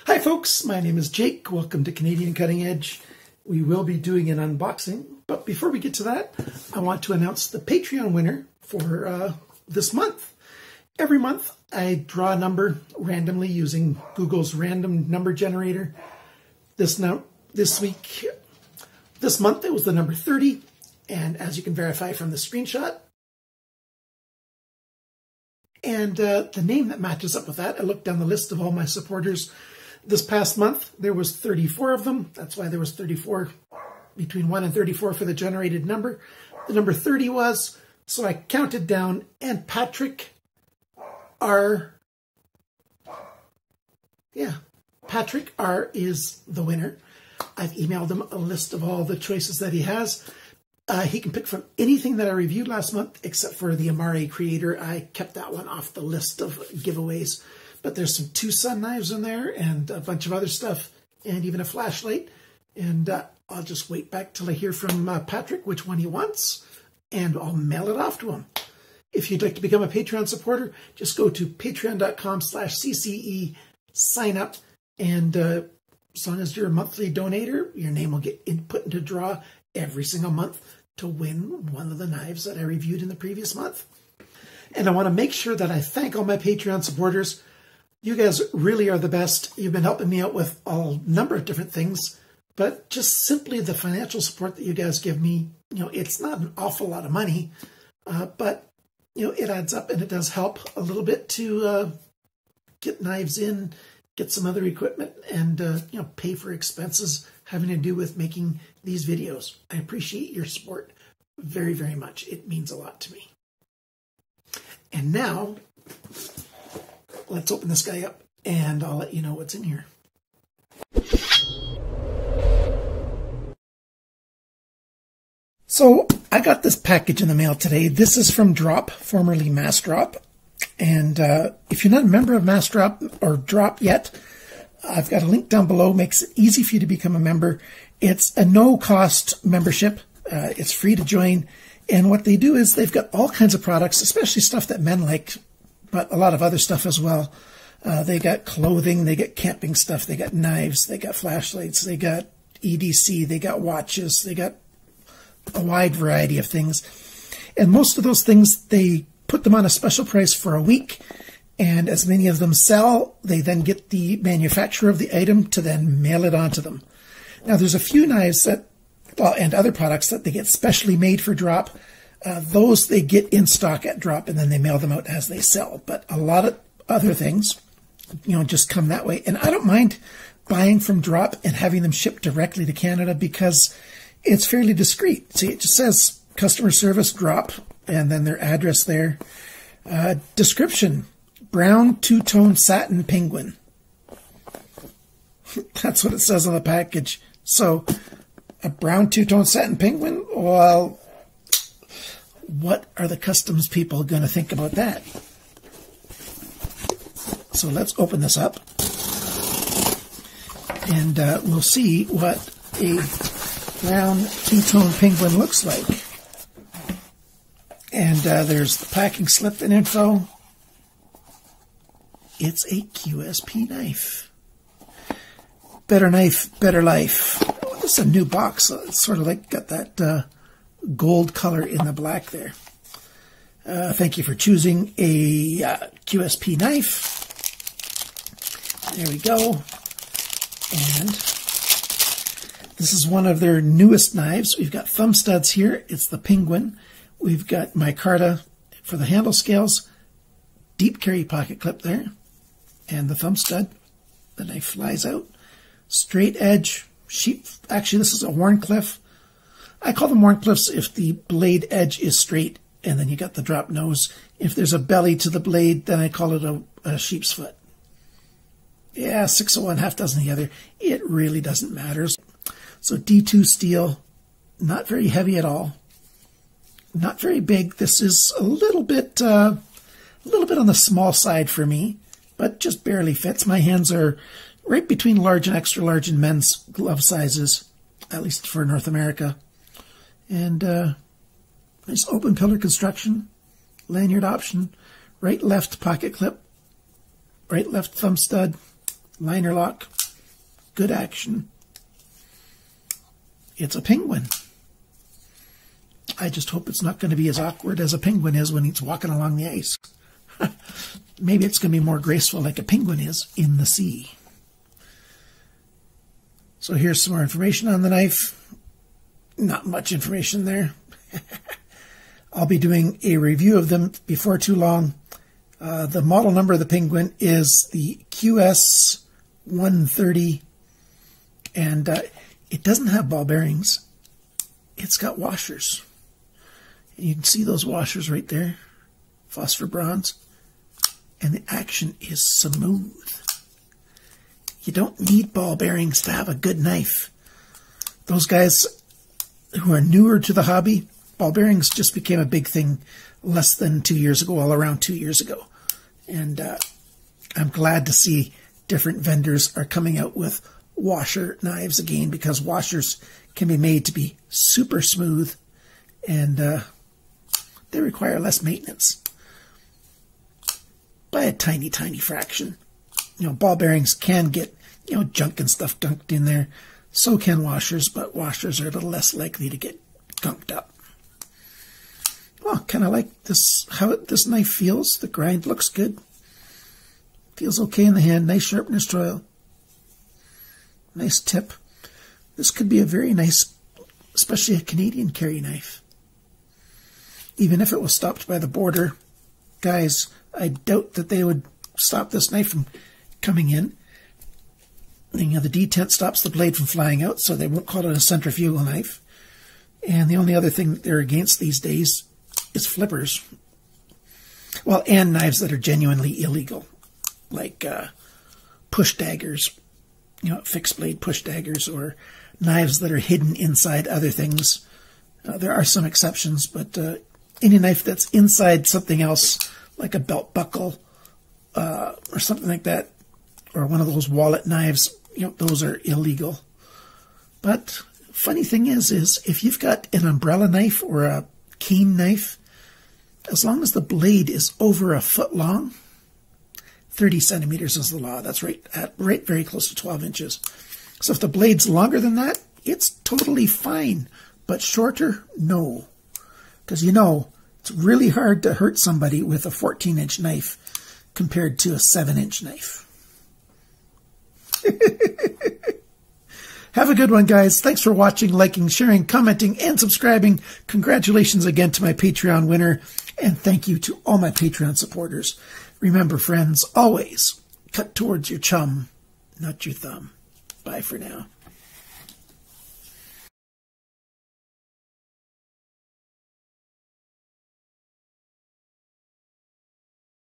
Hi folks, my name is Jake. Welcome to Canadian Cutting Edge. We will be doing an unboxing, but before we get to that, I want to announce the Patreon winner for this month. Every month I draw a number randomly using Google's random number generator. This month it was the number 30, and as you can verify from the screenshot, and the name that matches up with that, I looked down the list of all my supporters. This past month, there was 34 of them. That's why there was 34, between 1 and 34 for the generated number. The number 30 was, so I counted down, and Patrick R. is the winner. I've emailed him a list of all the choices that he has. He can pick from anything that I reviewed last month, except for the Amare Creator. I kept that one off the list of giveaways. But there's some 2 sun knives in there and a bunch of other stuff and even a flashlight. And I'll just wait back till I hear from Patrick which one he wants, and I'll mail it off to him. If you'd like to become a Patreon supporter, just go to patreon.com/CCE, sign up, and as long as you're a monthly donator, your name will get put into draw every single month to win one of the knives that I reviewed in the previous month. And I want to make sure that I thank all my Patreon supporters. You guys really are the best. You've been helping me out with a number of different things, but just simply the financial support that you guys give me, it's not an awful lot of money, but, it adds up, and it does help a little bit to get knives in, get some other equipment, and, pay for expenses having to do with making these videos. I appreciate your support very, very much. It means a lot to me. And now, let's open this guy up, and I'll let you know what's in here. So I got this package in the mail today. This is from Drop, formerly Mass Drop. And if you're not a member of Mass Drop or Drop yet, I've got a link down below. Makes it easy for you to become a member. It's a no-cost membership. It's free to join. And what they do is they've got all kinds of products, especially stuff that men like, but a lot of other stuff as well. They got clothing, they got camping stuff, they got knives, they got flashlights, they got EDC, they got watches, they got a wide variety of things. And most of those things, they put them on a special price for a week, and as many of them sell, they then get the manufacturer of the item to then mail it on to them. Now, there's a few knives that, and other products that they get specially made for Drop. Those they get in stock at Drop, and then they mail them out as they sell. But a lot of other things, just come that way. And I don't mind buying from Drop and having them shipped directly to Canada because it's fairly discreet. See, it just says customer service Drop, and then their address there. Description, brown two-tone satin penguin. That's what it says on the package. So, a brown two-tone satin penguin? Well, what are the customs people going to think about that? So let's open this up, and we'll see what a brown two-tone penguin looks like. And there's the packing slip and info. It's a QSP knife. Better knife, better life. Oh, this is a new box. It's sort of like got that gold color in the black there. Thank you for choosing a QSP knife. There we go. And this is one of their newest knives. We've got thumb studs here. It's the Penguin. We've got micarta for the handle scales, deep carry pocket clip there, and the thumb stud. The knife flies out. Straight edge, sheep. Actually, this is a Wharncliffe. I call them Wharncliffes if the blade edge is straight, and then you got the drop nose. If there's a belly to the blade, then I call it a sheep's foot. Yeah, 6 of one, half dozen the other. It really doesn't matter. So D2 steel, not very heavy at all. Not very big. This is a little bit on the small side for me, but just barely fits. My hands are right between large and extra large in men's glove sizes, at least for North America. And nice open pillar construction, lanyard option, right left pocket clip, right left thumb stud, liner lock. good action. It's a penguin. I just hope it's not going to be as awkward as a penguin is when he's walking along the ice. Maybe it's going to be more graceful like a penguin is in the sea. So here's some more information on the knife. Not much information there. I'll be doing a review of them before too long. The model number of the Penguin is the QS 130, and it doesn't have ball bearings. It's got washers. And you can see those washers right there, phosphor bronze, and the action is smooth. You don't need ball bearings to have a good knife. Those guys who are newer to the hobby, ball bearings just became a big thing less than 2 years ago, all around 2 years ago. And I'm glad to see different vendors are coming out with washer knives again, because washers can be made to be super smooth, and they require less maintenance by a tiny, tiny fraction. You know, ball bearings can get, you know, junk and stuff dunked in there. So can washers, but washers are a little less likely to get gunked up. Well, kind of like this, how this knife feels. The grind looks good. Feels okay in the hand. Nice sharpener's choil. Nice tip. This could be a very nice, especially a Canadian carry knife. Even if it was stopped by the border, guys, I doubt that they would stop this knife from coming in. You know, the detent stops the blade from flying out, so they won't call it a centrifugal knife. And the only other thing that they're against these days is flippers. Well, and knives that are genuinely illegal, like push daggers, you know, fixed blade push daggers, or knives that are hidden inside other things. There are some exceptions, but any knife that's inside something else, like a belt buckle or something like that, or one of those wallet knives, you know, those are illegal. But funny thing is if you've got an umbrella knife or a cane knife, as long as the blade is over a foot long, 30 centimeters is the law. That's right very close to 12 inches. So if the blade's longer than that, it's totally fine. But shorter, no. Because, you know, it's really hard to hurt somebody with a 14-inch knife compared to a 7-inch knife. Have a good one, guys. Thanks for watching, liking, sharing, commenting, and subscribing. Congratulations again to my Patreon winner, and thank you to all my Patreon supporters. Remember, friends, always cut towards your chum, not your thumb. Bye for now.